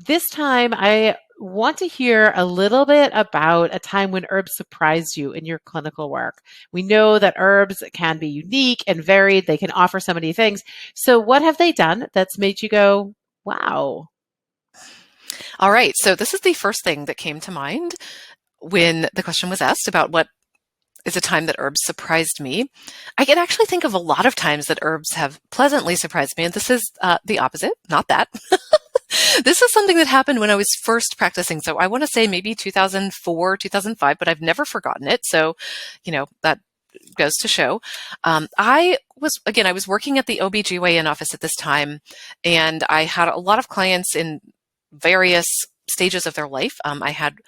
This time, I want to hear a little bit about a time when herbs surprised you in your clinical work. We know that herbs can be unique and varied, they can offer so many things. So, what have they done that's made you go, wow? All right. So this is the first thing that came to mind when the question was asked about what is a time that herbs surprised me. I can actually think of a lot of times that herbs have pleasantly surprised me, and this is the opposite, not that. This is something that happened when I was first practicing. So I want to say maybe 2004, 2005, but I've never forgotten it. So, that goes to show. I was working at the OBGYN office at this time, and I had a lot of clients in various stages of their life. I had,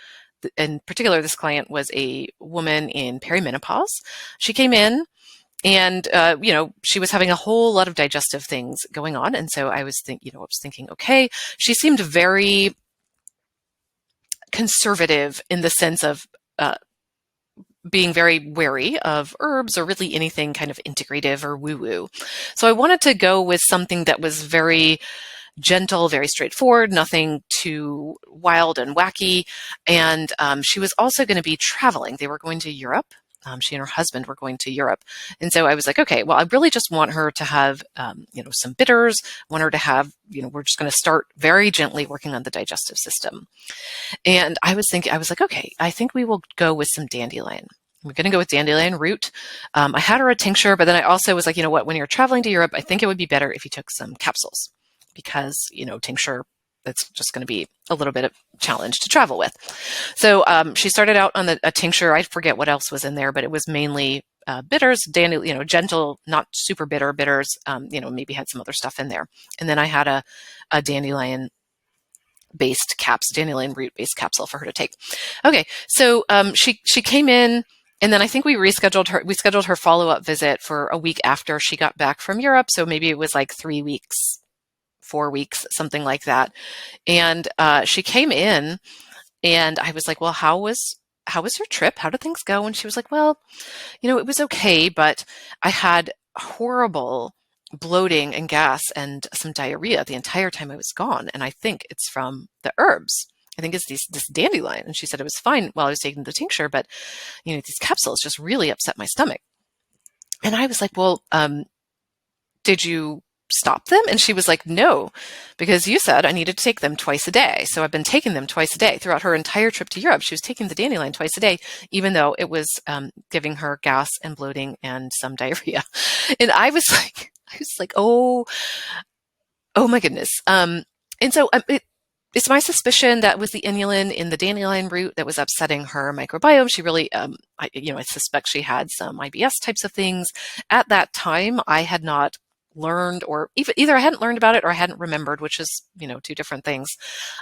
in particular, this client was a woman in perimenopause. She came in and, she was having a whole lot of digestive things going on. And so I was thinking, okay, she seemed very conservative in the sense of, being very wary of herbs or really anything kind of integrative or woo-woo. So I wanted to go with something that was very gentle, very straightforward, nothing too wild and wacky. And she was also going to be traveling. They were going to Europe. She and her husband were going to Europe. And so I was like, okay, well, I really just want her to have, some bitters, want her to have, we're just going to start very gently working on the digestive system. And I was like, okay, I think we will go with some dandelion. We're going to go with dandelion root. I had her a tincture, but then I also was like, you know what, when you're traveling to Europe, I think it would be better if you took some capsules because, tincture, that's just going to be a little bit of challenge to travel with. So she started out on a tincture. I forget what else was in there, but it was mainly bitters, dandelion, gentle, not super bitter bitters, maybe had some other stuff in there. And then I had a dandelion root based capsule for her to take. Okay, so she came in, and then I think we scheduled her follow-up visit for a week after she got back from Europe. So maybe it was like 3 weeks, 4 weeks, something like that. And she came in, and I was like, well, how was your trip? How did things go? And she was like, well, it was okay, but I had horrible bloating and gas and some diarrhea the entire time I was gone. And I think it's from the herbs. I think it's this dandelion. And she said it was fine while I was taking the tincture, but these capsules just really upset my stomach. And I was like, well, did you stop them? And she was like, no, because you said I needed to take them twice a day. So I've been taking them twice a day throughout her entire trip to Europe. She was taking the dandelion twice a day, even though it was giving her gas and bloating and some diarrhea. And I was like, oh my goodness. And so it's my suspicion that was the inulin in the dandelion root that was upsetting her microbiome. She really, I suspect she had some IBS types of things. At that time, I had not learned, or either I hadn't learned about it or I hadn't remembered, which is, two different things.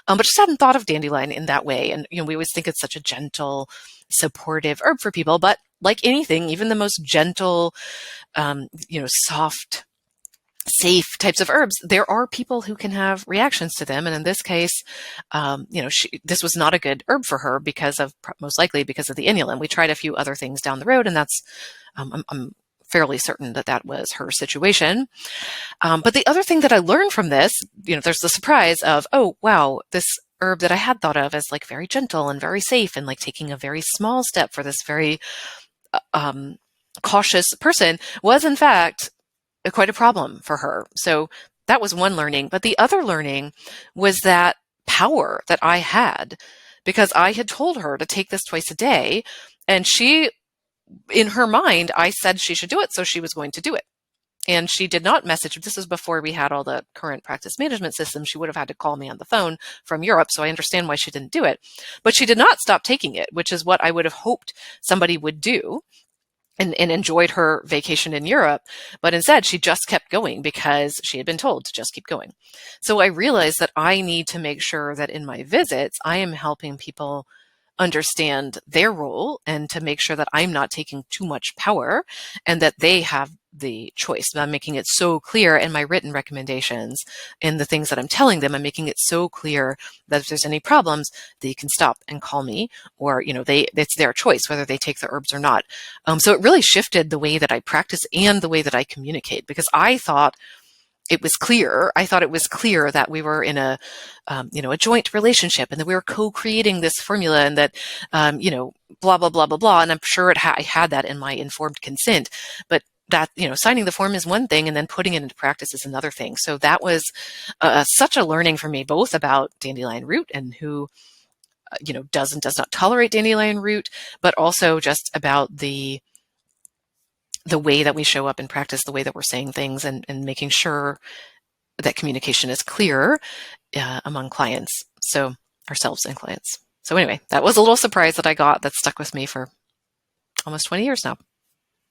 But just hadn't thought of dandelion in that way. And, we always think it's such a gentle, supportive herb for people. But like anything, even the most gentle, soft, safe types of herbs, there are people who can have reactions to them. And in this case, this was not a good herb for her most likely because of the inulin. We tried a few other things down the road, and that's, I'm fairly certain that was her situation. But the other thing that I learned from this, there's the surprise of, oh, wow, this herb that I had thought of as like very gentle and very safe and like taking a very small step for this very cautious person was in fact quite a problem for her. So that was one learning. But the other learning was that power that I had, because I had told her to take this twice a day, and she, in her mind, I said she should do it, so she was going to do it. And she did not message. This is before we had all the current practice management systems. She would have had to call me on the phone from Europe, so I understand why she didn't do it. But she did not stop taking it, which is what I would have hoped somebody would do, and enjoyed her vacation in Europe. But instead, she just kept going because she had been told to just keep going. So I realized that I need to make sure that in my visits, I am helping people understand their role and to make sure that I'm not taking too much power and that they have the choice. I'm making it so clear in my written recommendations and the things that I'm telling them. I'm making it so clear that if there's any problems, they can stop and call me, or, it's their choice whether they take the herbs or not. So it really shifted the way that I practice and the way that I communicate, because I thought it was clear. I thought it was clear that we were in a joint relationship, and that we were co-creating this formula, and that, blah, blah, blah, blah, blah. And I'm sure I had that in my informed consent, but that, signing the form is one thing, and then putting it into practice is another thing. So that was such a learning for me, both about dandelion root and who, does and does not tolerate dandelion root, but also just about the way that we show up in practice, the way that we're saying things, and making sure that communication is clear among clients, so ourselves and clients. So anyway, that was a little surprise that I got that stuck with me for almost 20 years now.